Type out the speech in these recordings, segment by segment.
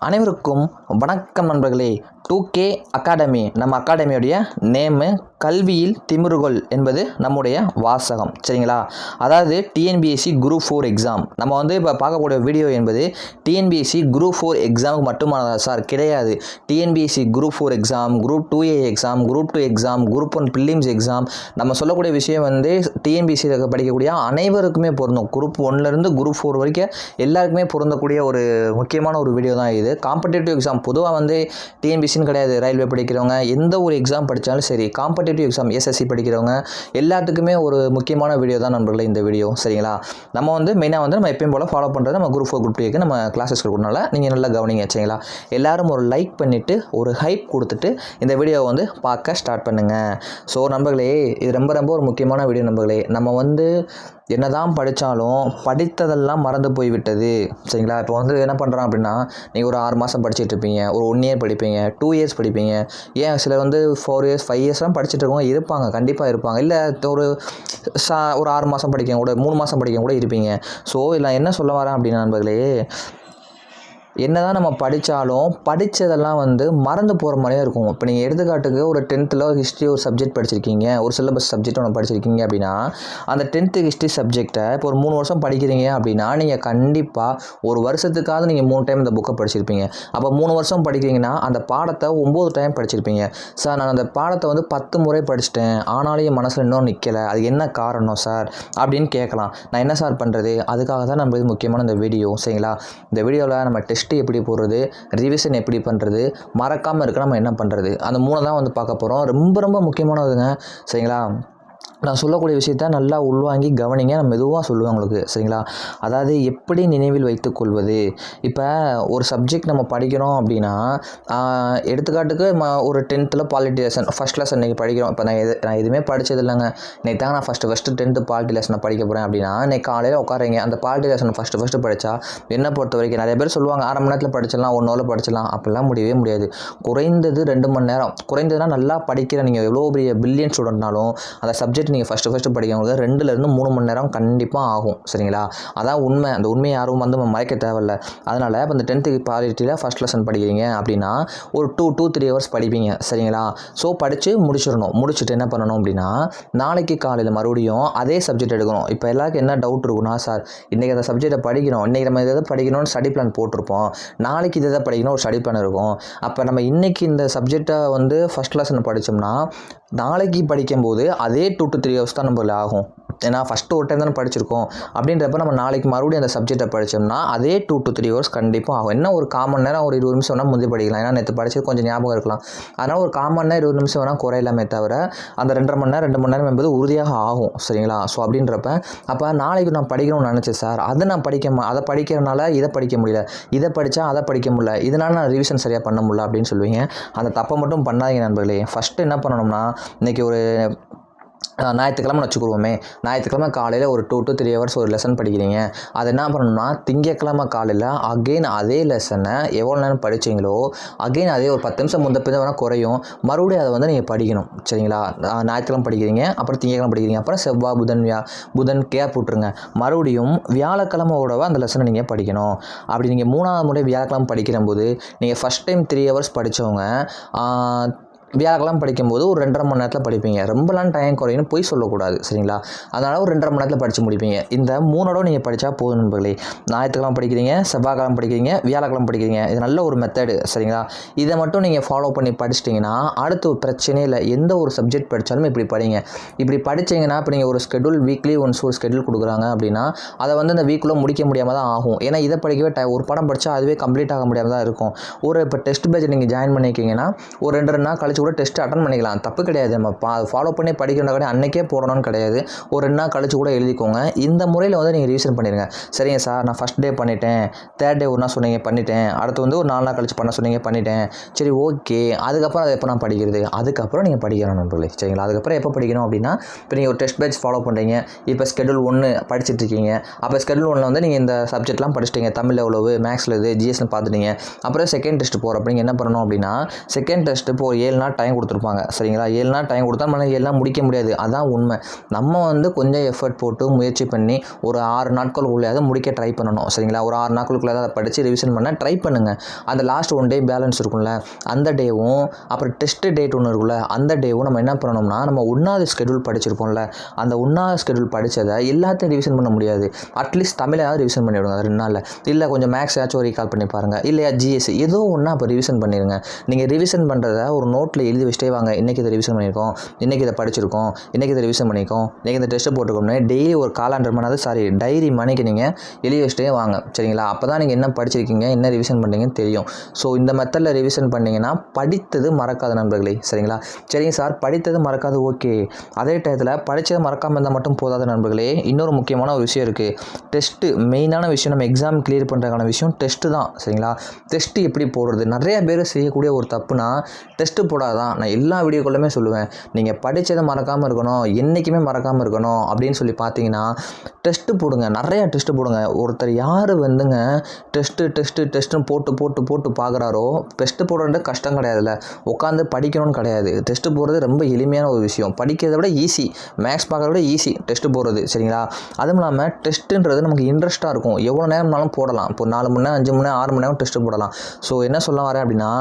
அனைவருக்கும் வணக்கம் நண்பர்களே. 2K அகாடமி நம்ம அகாடமியோடைய நேமு கல்வியில் திமிருகொள் என்பது நம்முடைய வாசகம். சரிங்களா? அதாவது டிஎன்பிஎஸ்சி குரூப் 4 எக்ஸாம் நம்ம வந்து இப்போ பார்க்கக்கூடிய வீடியோ என்பது டிஎன்பிஎஸ்சி குரூப் 4 எக்ஸாமுக்கு மட்டுமானதா சார்? கிடையாது. TNPSC group 4 exam, group 2A exam, group 2 exam, group 1 films exam, நம்ம சொல்லக்கூடிய விஷயம் வந்து டிஎன்பிஎஸ்சியில் படிக்கக்கூடிய அனைவருக்குமே பொருந்தும். குரூப் 1லேருந்து குரூப் 4 வரைக்கும் எல்லாருக்குமே பொருந்தக்கூடிய ஒரு முக்கியமான ஒரு வீடியோ தான் இது. காம்படேட்டிவ் எக்ஸாம் பொதுவாக வந்து டிஎன்பிஎஸ்சின்னு கிடையாது, ரயில்வே படிக்கிறவங்க எந்த ஒரு எக்ஸாம் படித்தாலும் சரி, காம்படேட்டிவ் எக்ஸாம் எஸ்எஸ்சி படிக்கிறவங்க எல்லாத்துக்குமே ஒரு முக்கியமான வீடியோ தான் நண்பர்களே இந்த வீடியோ. சரிங்களா? நம்ம வந்து மெயினாக வந்து நம்ம எப்பயும் போல் ஃபாலோ பண்ணுறது நம்ம குரூப் 4 குரூப் 2க்கு நம்ம கிளாஸஸ் கொடுக்கறனால நீங்கள் நல்லா கவனிங்க. சரிங்களா? எல்லாரும் ஒரு லைக் பண்ணிவிட்டு ஒரு ஹைப் கொடுத்துட்டு இந்த வீடியோவை வந்து பார்க்க ஸ்டார்ட் பண்ணுங்கள். ஸோ நண்பர்களே, இது ரொம்ப ரொம்ப ஒரு முக்கியமான வீடியோ நண்பர்களே. நம்ம வந்து என்னதான் படித்தாலும் படித்ததெல்லாம் மறந்து போய்விட்டது. சரிங்களா? இப்போ வந்து என்ன பண்ணுறோம் அப்படின்னா, நீங்கள் ஒரு 6 மாதம் படிச்சுட்டு இருப்பீங்க, ஒரு 1 இயர் படிப்பீங்க, 2 இயர்ஸ் படிப்பீங்க, ஏன் சிலர் வந்து 4 இயர்ஸ் 5 இயர்ஸ்லாம் படிச்சுட்டு இருக்கவங்க இருப்பாங்க, கண்டிப்பாக இருப்பாங்க. இல்லை ஒரு 6 மாதம் படிக்க கூட 3 மாதம் படிக்க கூட இருப்பீங்க. ஸோ இதில் என்ன சொல்ல வரேன் அப்படின்னா நண்பர்களே, என்னதான் நம்ம படித்தாலும் படித்ததெல்லாம் வந்து மறந்து போகிற மாதிரியே இருக்கும். இப்போ நீங்கள் எடுத்துக்காட்டுக்கு ஒரு 10th ஹிஸ்ட்ரி ஒரு சப்ஜெக்ட் படிச்சிருக்கீங்க, ஒரு சிலபஸ் சப்ஜெக்ட் ஒன்று படிச்சிருக்கீங்க அப்படின்னா, அந்த 10th ஹிஸ்ட்ரி சப்ஜெக்டை இப்போ ஒரு 3 வருஷம் படிக்கிறீங்க அப்படின்னா, நீங்கள் கண்டிப்பாக ஒரு வருஷத்துக்காவது நீங்கள் 3 டைம் இந்த புக்கை படிச்சிருப்பீங்க. அப்போ 3 வருஷம் படிக்கிறீங்கன்னா அந்த பாடத்தை 9 டைம் படிச்சிருப்பீங்க. சார், நான் அந்த பாடத்தை வந்து 10 முறை படிச்சிட்டேன், ஆனாலும் என் மனசில் இன்னும் நிற்கலை, அது என்ன காரணம் சார் அப்படின்னு கேட்கலாம். நான் என்ன சார் பண்ணுறது? அதுக்காக தான் நம்ம இது முக்கியமான இந்த வீடியோ. சரிங்களா? இந்த வீடியோவில் நம்ம டெஸ்ட் எப்படி போடுறது, ரிவிஷன் எப்படி பண்ணுறது, மறக்காமல் இருக்க நம்ம என்ன பண்ணுறது, அந்த 3 தான் வந்து பார்க்க போகிறோம். ரொம்ப ரொம்ப முக்கியமானதுங்க. சரிங்களா? நான் சொல்லக்கூடிய விஷயத்த நல்லா உள்வாங்கி கவனிங்க. நான் மெதுவாக சொல்லுவேன் உங்களுக்கு. சரிங்களா? அதாவது எப்படி நினைவில் வைத்துக்கொள்வது. இப்போ ஒரு சப்ஜெக்ட் நம்ம படிக்கிறோம் அப்படின்னா, எடுத்துக்காட்டுக்கு ஒரு 10th polity lesson first lesson இன்றைக்கி படிக்கிறோம். இப்போ நான் எதுவுமே படித்தது இல்லைங்க, இன்னைக்கு தான் நான் ஃபஸ்ட்டு 10th பாலிட்டி லெசனை படிக்க போகிறேன் அப்படின்னா, இன்றைக்கி காலையில் உட்காருங்க, அந்த பாலிட்டி லெசனை ஃபஸ்ட்டு படித்தா என்னை பொறுத்த வரைக்கும் நிறைய பேர் சொல்லுவாங்க 1/2 மணி நேரத்தில் படிச்சிடலாம், 1 ஹவரில் படிச்சிடலாம். அப்படிலாம் முடியவே முடியாது. குறைந்தது 2 மணி நேரம். குறைந்ததுன்னா நல்லா படிக்கிற நீங்கள் எவ்வளோ பெரிய பில்லியன் ஸ்டூடெண்ட்னாலும் அந்த சப்ஜெக்ட் நீங்கள் ஃபஸ்ட்டு படிக்கிறவங்களுக்கு 2லேருந்து 3 மணி நேரம் கண்டிப்பாக ஆகும். சரிங்களா? அதான் உண்மை. அந்த உண்மையை யாரும் வந்து நம்ம மறைக்க தேவையில்ல. அதனால் இப்போ இந்த 10th பாலிட்டியில் ஃபஸ்ட் லெசன் படிக்கிறீங்க அப்படின்னா ஒரு 2-3 ஹவர்ஸ் படிப்பீங்க. சரிங்களா? ஸோ படித்து முடிச்சுட்டு என்ன பண்ணணும் அப்படின்னா, நாளைக்கு காலையில் மறுபடியும் அதே சப்ஜெக்ட் எடுக்கணும். இப்போ எல்லாருக்கும் என்ன டவுட் இருக்குன்னா, சார் இன்றைக்கி அந்த சப்ஜெக்டை படிக்கணும், இன்றைக்கி நம்ம இதை படிக்கணும்னு ஸ்டடி பிளான் போட்டிருப்போம், நாளைக்கு இதை படிக்கணும் ஒரு ஸ்டடி பிளான் இருக்கும். அப்போ நம்ம இன்றைக்கி இந்த சப்ஜெக்டை வந்து ஃபஸ்ட் லெசன் படித்தோம்னா நாளைக்கு படிக்கும்போது அதே 2-3 ஹவர்ஸ் தான் நம்மள ஆகும். ஏன்னா ஃபஸ்ட்டு ஒரு டைம் தானே படிச்சிருக்கோம். அப்படின்றப்ப நம்ம நாளைக்கு மறுபடியும் அந்த சப்ஜெக்டை படித்தோம்னா அதே 2-3 ஹவர்ஸ் கண்டிப்பாக ஆகும். என்ன ஒரு 1/4 மணி நேரம் ஒரு 20 நிமிஷம் வேணால் முந்தி படிக்கலாம். ஏன்னா நேற்று படித்தது கொஞ்சம் ஞாபகம் இருக்கலாம். அதனால் ஒரு 1/4 மணி நேரம் 20 நிமிஷம் வேணால் குறையலாமே தவிர அந்த 2 மணி நேரம் 2 மணி நேரம் என்பது உறுதியாக ஆகும். சரிங்களா? ஸோ அப்படின்றப்ப அப்போ நாளைக்கு நான் படிக்கணும்னு நினச்சேன் சார், அதை நான் அதை படிக்கிறனால இதை படிக்க முடியல, இதை படித்தா அதை படிக்க முடியல, இதனால் நான் ரிவிஷன் சரியாக பண்ண முடியல அப்படின்னு சொல்லுவீங்க. அந்த தப்பை மட்டும் பண்ணாதீங்க நண்பர்களே. ஃபஸ்ட்டு என்ன பண்ணணும்னா, இன்றைக்கி ஒரு ஞாயிற்றுக்கிழமை வச்சுக்கிடுவோமே, ஞாயிற்றுக்கிழமை காலையில் ஒரு 2-3 ஹவர்ஸ் ஒரு லெசன் படிக்கிறீங்க. அது என்ன பண்ணணும்னா, திங்கட்கிழமை காலையில் அகெயின் அதே லெசனை எவ்வளோ நேரம் படித்தீங்களோ அகெயின் அதே ஒரு 10 நிமிஷம் முந்த பின்ன வேணால் குறையும், மறுபடியும் அதை வந்து நீங்கள் படிக்கணும். சரிங்களா? ஞாயிற்றுக்கிழமை படிக்கிறீங்க, அப்புறம் திங்கட்கிழமை படிக்கிறீங்க, அப்புறம் செவ்வாய் புதன் கேப் விட்டுருங்க, மறுபடியும் வியாழக்கிழமையோடவ அந்த லெசனை நீங்கள் படிக்கணும். அப்படி நீங்கள் 3ஆவது முறை வியாழக்கிழமை படிக்கிறம்போது நீங்கள் ஃபஸ்ட் டைம் 3 ஹவர்ஸ் படித்தவங்க வியாழக்கிழமை படிக்கும்போது ஒரு 2.5 மணி நேரத்தில் படிப்பீங்க. ரொம்பலாம் டைம் குறையுன்னு போய் சொல்லக்கூடாது. சரிங்களா? அதனால் ஒரு 2.5 மணி நேரத்தில் படித்து முடிப்பீங்க. இந்த 3 நீங்கள் படித்தா போதும் நண்பர்களே. ஞாயிற்றுக்கிழமை படிக்கிறீங்க, செவ்வாய்க்கிழமை படிக்கிறீங்க, வியாழக்கிழமை படிக்கிறீங்க. இது நல்ல ஒரு மெத்தடு. சரிங்களா? இதை மட்டும் நீங்கள் ஃபாலோ பண்ணி படிச்சிட்டிங்கன்னா அடுத்து ஒரு பிரச்சனையே இல்லை. எந்த ஒரு சப்ஜெக்ட் படித்தாலும் இப்படி படிங்க. இப்படி படித்தீங்கன்னா இப்போ நீங்கள் ஒரு ஸ்கெடியூல் வீக்லி ஒன்ஸ் ஒரு ஸ்கெடியூல் கொடுக்குறாங்க அப்படின்னா அதை வந்து அந்த வீக்குள்ளே முடிக்க முடியாமல் தான் ஆகும். ஏன்னா இதை படிக்கவே ஒரு படம் படித்தா அதுவே கம்ப்ளீட் ஆக முடியாமல் தான் இருக்கும். இப்போ டெஸ்ட் பேட்ச் நீங்கள் ஜாயின் பண்ணிக்கிங்கன்னா ஒரு 2 நாள் கழிச்சு கூட டெஸ்ட் அட்டன் பண்ணிக்கலாம், தப்பு கிடையாது. நம்ம ஃபாலோ பண்ணி படிக்கிற கூட அன்றைக்கே போடணும்னு கிடையாது, ஒரு 2 நாள் கழிச்சு கூட எழுதிக்கோங்க. இந்த முறையில் வந்து நீங்கள் ரிவிஷன் பண்ணிடுங்க. சரிங்க சார், நான் ஃபஸ்ட் டே பண்ணிட்டேன், தேர்ட் டே ஒரு நாள் சொன்னீங்க பண்ணிட்டேன், அடுத்து வந்து ஒரு 4 நாள் கழிச்சு பண்ண சொன்னீங்க பண்ணிட்டேன், சரி ஓகே, அதுக்கப்புறம் அதை எப்போ நான் படிக்கிறது? அதுக்கப்புறம் நீங்கள் படிக்கணும் நண்பர்களே. சரிங்களா? அதுக்கப்புறம் எப்போ படிக்கணும் அப்படின்னா, இப்போ நீங்கள் ஒரு டெஸ்ட் பேட்ச் ஃபாலோ பண்ணுறீங்க, இப்போ ஸ்கெடியூல் 1 படிச்சுட்டு இருக்கீங்க, அப்போ ஸ்கெடியூல் 1 வந்து நீங்கள் இந்த சப்ஜெக்ட்லாம் படிச்சிட்டிங்க, தமிழ் எவ்வளவு, மேக்ஸில் இது, ஜிஎஸ்னு பார்த்துட்டீங்க, அப்புறம் செகண்ட் டெஸ்ட் போகிறப்ப நீங்கள் என்ன பண்ணணும் அப்படின்னா, செகண்ட் டெஸ்ட் இப்போ 7 நாள் டைம் கொடுத்துருப்பாங்க. சரிங்களா? 7 நாள் டைம் கொடுத்தா நம்மளால 7 நாள் முடிக்க முடியாது. அதான் உண்மை. நம்ம வந்து கொஞ்சம் எஃபர்ட் போட்டு முயற்சி பண்ணி ஒரு 6 நாட்களுக்குள்ளேயாவது முடிக்க ட்ரை பண்ணணும். சரிங்களா? ஒரு 6 நாட்களுக்குள்ளே அதை படித்து ரிவிஷன் பண்ண ட்ரை பண்ணுங்கள். அந்த லாஸ்ட் 1 டே பேலன்ஸ் இருக்கும்ல, அந்த டேவும் அப்புறம் டெஸ்ட் டேட் ஒன்று இருக்குல்ல, அந்த டேவும் நம்ம என்ன பண்ணணும்னா, நம்ம 1வது ஸ்கெடியூல் படிச்சிருப்போம்ல, அந்த 1வது ஸ்கெடியூல் படித்ததை எல்லாத்தையும் ரிவிஷன் பண்ண முடியாது. அட்லீஸ்ட் தமிழாவது ரிவிஷன் பண்ணி விடுங்க 2 நாளில். இல்லை கொஞ்சம் மேக்ஸ் ஏதாச்சும் ரீகால் பண்ணி பாருங்கள். இல்லையா ஜிஎஸ் ஏதோ ஒன்றா அப்போ ரிவிஷன் பண்ணிடுங்க. நீங்கள் ரிவிஷன் பண்ணுறத ஒரு நோட்டில் எழுதி வச்சுட்டே வாங்க. இன்றைக்கி இதை ரிவிஷன் பண்ணியிருக்கோம், இன்றைக்கி இதை படிச்சிருக்கோம், இன்றைக்கி இதை ரிவிஷன் பண்ணியிருக்கோம், இன்றைக்கி இந்த டெஸ்ட்டு போட்டுருக்கோம்னு டெய்லி ஒரு காலாண்டர் மணி டைரி மணிக்கு நீங்கள் எழுதி வச்சுட்டே வாங்க. சரிங்களா? அப்போ தான் நீங்கள் என்ன படிச்சிருக்கீங்க, என்ன ரிவிஷன் பண்ணுறீங்கன்னு தெரியும். ஸோ இந்த மெத்தடில் ரிவிஷன் பண்ணிங்கன்னா படித்தது மறக்காத நண்பர்களே. சரிங்களா? சரிங்க சார், படித்தது மறக்காது, ஓகே. அதே டயத்தில் படித்தது மறக்காமல் இருந்தால் மட்டும் போதாத நண்பர்களே, இன்னொரு முக்கியமான ஒரு விஷயம் இருக்குது. டெஸ்ட்டு மெயினான விஷயம், நம்ம எக்ஸாம் கிளியர் பண்ணுறதுக்கான விஷயம் டெஸ்ட்டு தான். சரிங்களா? டெஸ்ட்டு எப்படி போடுறது? நிறைய பேர் செய்யக்கூடிய ஒரு தப்புனா டெஸ்ட்டு போடாதான். நான் எல்லா வீடியோக்குள்ளுமே சொல்லுவேன், நீங்கள் படித்ததை மறக்காமல் இருக்கணும், என்றைக்குமே மறக்காமல் இருக்கணும் அப்படின்னு சொல்லி பார்த்தீங்கன்னா டெஸ்ட்டு போடுங்க. நிறையா டெஸ்ட்டு போடுங்க. ஒருத்தர் யார் வந்துங்க டெஸ்ட்டுன்னு போட்டு பார்க்குறாரோ, டெஸ்ட்டு போடுறது கஷ்டம் கிடையாதுல்ல, உட்காந்து படிக்கணும்னு கிடையாது. டெஸ்ட்டு போடுறது ரொம்ப எளிமையான ஒரு விஷயம். படிக்கிறத விட ஈஸி, மேக்ஸ் பார்க்கறத விட ஈஸி டெஸ்ட்டு போடுறது. சரிங்களா? அதுவும் இல்லாமல் டெஸ்ட்டுன்றது நமக்கு இன்ட்ரெஸ்ட்டாக இருக்கும். எவ்வளோ நேரம்னாலும் போடலாம். இப்போ 4 மணி நேரம், 5 மணி நேரம், 6 மணி நேரம் டெஸ்ட்டு போடலாம். ஸோ என்ன சொல்ல வரேன் அப்படின்னா,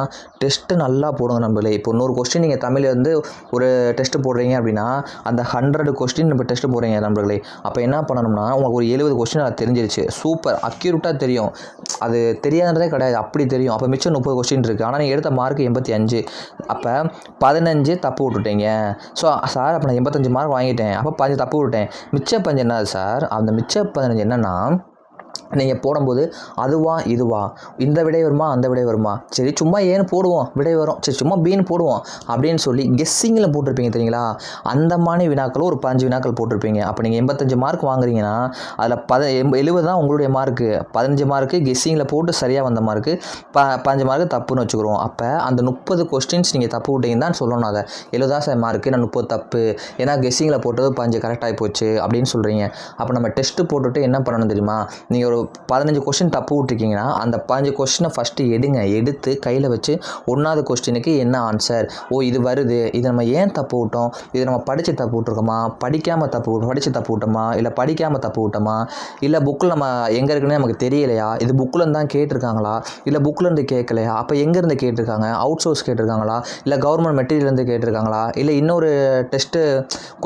டெஸ்ட்டு நல்லா போடுங்க நண்பர்களே. இப்போ 100 கொஸ்டின் நீங்கள் தமிழ்லேருந்து ஒரு டெஸ்ட்டு போடுறீங்க அப்படின்னா, அந்த 100 கொஸ்டின் இப்போ டெஸ்ட்டு போடுறீங்க நண்பர்களே. அப்போ என்ன பண்ணணும்னா, உங்களுக்கு ஒரு 70 கொஸ்டின் அது தெரிஞ்சிருச்சு. சூப்பர், அக்யூரேட்டாக தெரியும். அது தெரியாததே கிடையாது, அப்படி தெரியும். அப்போ மிச்சம் 30 கொஸ்டின் இருக்குது. ஆனால் நீங்கள் எடுத்த மார்க் 85. அப்போ 15 தப்பு விட்டுட்டீங்க. ஸோ சார், அப்போ நான் 85 மார்க் வாங்கிட்டேன், அப்போ 15 தப்பு விட்டேன். மிச்ச 15 என்னது சார்? அந்த மிச்ச 15 என்னென்னா, நீங்கள் போடும்போது அதுவா இதுவா, இந்த விடை வருமா அந்த விடை வருமா, சரி சும்மா ஏன்னு போடுவோம், விடை வரும், சரி சும்மா பின்னு போடுவோம் அப்படின்னு சொல்லி கெஸ்ஸிங்கில் போட்டிருப்பீங்க தெரியுங்களா? அந்த மாதிரி வினாக்கள் ஒரு 15 வினாக்கள் போட்டிருப்பீங்க. அப்போ நீங்கள் 85 மார்க் வாங்குறீங்கன்னா அதில் 70 தான் உங்களுடைய மார்க்கு, 15 மார்க்கு கெஸ்ஸிங்கில் போட்டு சரியாக வந்த மார்க்கு, 15 மார்க்கு தப்புன்னு வச்சுக்கிறோம். அப்போ அந்த 30 கொஸ்டின்ஸ் நீங்கள் தப்பு விட்டீங்கன்னு தான் சொல்லணும். அதை 70 தான் சார் மார்க்கு, நான் 30 தப்பு, ஏன்னா கெஸ்ஸிங்கில் போட்டது 15 கரெக்டாகி போச்சு அப்படின்னு சொல்கிறீங்க. அப்போ நம்ம டெஸ்ட்டு போட்டுட்டு என்ன பண்ணணும் தெரியுமா? நீங்கள் ஒரு 15 கொஸ்டின் தப்பு விட்டுருக்கீங்கன்னா அந்த 15 கொஸ்டினை ஃபஸ்ட்டு எடுத்து கையில் வச்சு 1வது கொஸ்டினுக்கு என்ன ஆன்சர், ஓ இது வருது, இது நம்ம ஏன் தப்பு விட்டோம், இது நம்ம படித்து தப்பு விட்டுருக்கோமா, படித்து தப்பு விட்டோமா, இல்லை படிக்காமல் தப்பு விட்டோமா, இல்லை புக்கில் நம்ம எங்கே இருக்குன்னு நமக்கு தெரியலையா, இது புக்கில் தான் கேட்டிருக்காங்களா, இல்லை புக்கிலேருந்து கேட்கலையா, அப்போ எங்கேருந்து கேட்டிருக்காங்க, அவுட் சோர்ஸ் கேட்டிருக்காங்களா, இல்லை கவர்மெண்ட் மெட்டீரியல்லேருந்து கேட்டிருக்காங்களா, இல்லை இன்னொரு டெஸ்ட்டு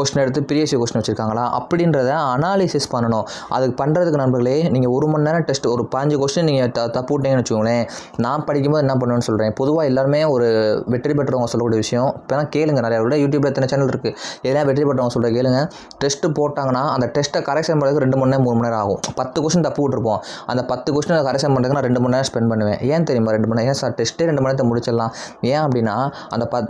கொஸ்டின் எடுத்து ப்ரீவியஸ் கொஸ்டின் வச்சுருக்காங்களா, அப்படின்றத அனாலிசிஸ் பண்ணணும். அதுக்கு பண்ணுறதுக்கு நண்பர்களே, நீங்கள் 1 மணி நேரம் டெஸ்ட் ஒரு 15 கொஸ்டின் நீங்கள் தப்பு விட்டீங்கன்னு வச்சுக்கோங்களேன். நான் படிக்கும்போது என்ன பண்ணுவேன்னு சொல்கிறேன். பொதுவாக எல்லாருமே ஒரு வெற்றி பெற்றவங்க சொல்லக்கூடிய விஷயம் இப்போலாம் கேளுங்க. நிறையா விட யூடியூப்ல எத்தனை சேனல் இருக்குது, எல்லாம் வெற்றி பெற்றவங்க சொல்கிற கேளுங்க. டெஸ்ட்டு போட்டாங்கன்னா அந்த டெஸ்ட்டை கரெக்ஷன் பண்ணுறதுக்கு 2 மணி நேரம் 3 மணி நேரம் ஆகும். 10 கொஸ்டின் தப்பு விட்டுருப்போம், அந்த 10 கொஸ்டினை கரெக்ஷன் பண்ணுறதுக்கு நான் 2 மணி நேரம் ஸ்பெண்ட் பண்ணுவேன். ஏன் தெரியுமா 2 மணி நேரம்? ஏன் சார் டெஸ்ட்டே 2 மணி நேரத்தை முடிச்சிடலாம், ஏன் அப்படின்னா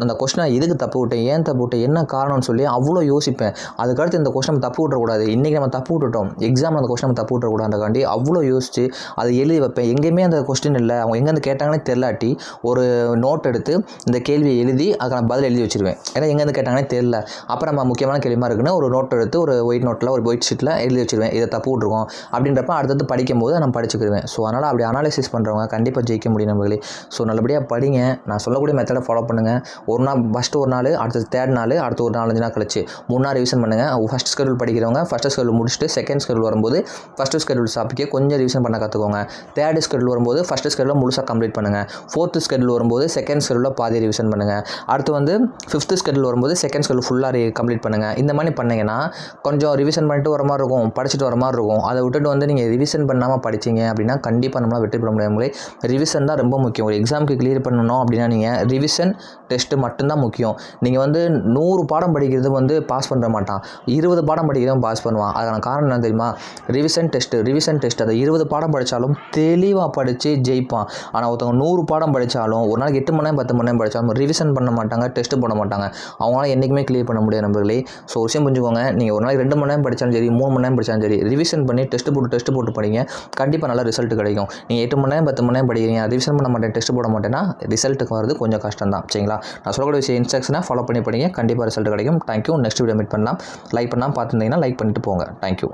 அந்த கொஸ்டினை எதுக்கு தப்பு விட்டேன், ஏன் தப்பு விட்டேன், என்ன காரணம்னு சொல்லி அவ்வளோ யோசிப்பேன். அதுக்கடுத்து இந்த கொஸ்டின் நம்ம தப்பு விட்டுறக்கூடாது, இன்றைக்கி நம்ம தப்பு விட்டுட்டோம், எக்ஸாம் அந்த கொஸ்டின் நம்ம தப்பு விட்டுறக்கூடாதுக்காண்டி அவ்வளோ யோசிச்சு அதை எழுதி வைப்பேன். எங்கேயுமே அந்த கொஸ்டின் இல்லை, அவங்க எங்கேருந்து கேட்டாங்கன்னே தெரிலாட்டி ஒரு நோட் எடுத்து இந்த கேள்வியை எழுதி அதுக்கான பதில் எழுதி வச்சுருவேன். ஏன்னா எங்கேருந்து கேட்டாங்கன்னே தெரியல. அப்புறம் நம்ம முக்கியமான கேள்விமா இருக்குன்னு ஒரு நோட் எடுத்து ஒரு ஒயிட் நோட்டில் ஒரு ஒயிட் ஷீட்டில் எழுதி வச்சுருவேன், இதை தப்பு விட்ருக்கோம் அப்படின்றப்ப அடுத்தது படிக்கும்போது நான் படிச்சுக்கிடுவேன். ஸோ அதனால் அப்படி அனாலிசிஸ் பண்ணுறவங்க கண்டிப்பாக ஜெயிக்க முடியும் நம்மளே. ஸோ நல்லபடியாக படிங்க. நான் சொல்லக்கூடிய மெத்தடை ஃபாலோ பண்ணுங்கள். ஒரு நாள் ஃபஸ்ட்டு ஒரு நாள், அடுத்தது 3rd நாள், அடுத்து ஒரு 4-5 நாள் கழிச்சு 3 நாள் ரிவிஷன் பண்ணுங்கள். ஃபஸ்ட் ஸ்கெடியூல் படிக்கிறவங்க ஃபஸ்ட்டு ஸ்கெடியூல் முடிச்சுட்டு செகண்ட் ஸ்கெடியூல் வரும்போது ஃபஸ்ட்டு ஸ்கெடியூல் டாப்பிக்கே கொஞ்சம் ரிவிஷன் பண்ண கற்றுக்கோங்க. 3rd ஸ்கெடியூல் வரும்போது ஃபஸ்ட்டு ஸ்கெடியூலில் முழுசாக கம்ப்ளீட் பண்ணுங்கள். 4th ஸ்கெடியூல் வரும்போது செகண்ட் ஸ்கெடியூலில் பாதி ரிவிஷன் பண்ணுங்கள். அடுத்து வந்து 5th ஸ்கெடியூல் வரும்போது செகண்ட் ஸ்கெடியூல் ஃபுல்லாக கம்ப்ளீட் பண்ணுங்கள். இந்த மாதிரி பண்ணிங்கன்னா கொஞ்சம் ரிவிஷன் பண்ணிட்டு வர மாதிரி இருக்கும், படிச்சுட்டு வர மாதிரி இருக்கும். அதை விட்டுட்டு வந்து நீங்கள் ரிவிஷன் பண்ணாமல் படிச்சிங்க அப்படின்னா கண்டிப்பாக நம்மளால் வெற்றி பெற முடியாது. ரிவிஷன் தான் ரொம்ப முக்கியம். ஒரு எக்ஸாமுக்கு கிளியர் பண்ணணும் அப்படின்னா நீங்கள் ரிவிஷன் டெஸ்ட்டு மட்டும்தான் முக்கியம். நீங்கள் வந்து 100 பாடம் படிக்கிறது வந்து பாஸ் பண்ண மாட்டான், 20 பாடம் படிக்கிறதும் பாஸ் பண்ணுவான். அதுக்கான காரணம் என்ன தெரியுமா? ரிவிஷன் டெஸ்ட்டு அதை 20 பாடம் படித்தாலும் தெளிவாக படித்து ஜெயிப்பான். ஆனால் ஒருத்தவங்க 100 பாடம் படித்தாலும் ஒரு நாளைக்கு 8 மணி நேரம் 10 மணி நேரம் படித்தாலும் ரிவிஷன் பண்ண மாட்டாங்க, டெஸ்ட்டு போட மாட்டாங்க. அவங்களால என்றைக்குமே கிளியர் பண்ண முடியாது நண்பர்களே. ஸோ விஷயம் புரிஞ்சுக்கோங்க. நீங்கள் ஒரு நாளைக்கு 2 மணி நேரம் படித்தாலும் சரி, 3 மணி நேரம் படித்தாலும் சரி, ரிவிஷன் பண்ணி டெஸ்ட்டு போட்டு படிங்க. கண்டிப்பாக நல்ல ரிசல்ட் கிடைக்கும். நீங்கள் 8 மணி நேரம் 10 மணி நேரம் படிக்கிறீங்க, ரிவிஷன் பண்ண மாட்டேன், டெஸ்ட்டு போட மாட்டேன்னா ரிசல்ட்டுக்கு வரது கொஞ்சம் கஷ்டம் தான். சரிங்களா? நான் சொல்லக்கூடிய விஷயம் இன்ஸ்ட்ரக்ஷனை ஃபாலோ பண்ணி படிங்க, கண்டிப்பாக ரிசல்ட் கிடைக்கும். தேங்க்யூ. நெக்ஸ்ட் வீடியோ மீட் பண்ணலாம். லைக் பண்ணாமல் பார்த்துருந்தீங்கன்னா லைக் பண்ணிட்டு போங்க. தேங்க்யூ.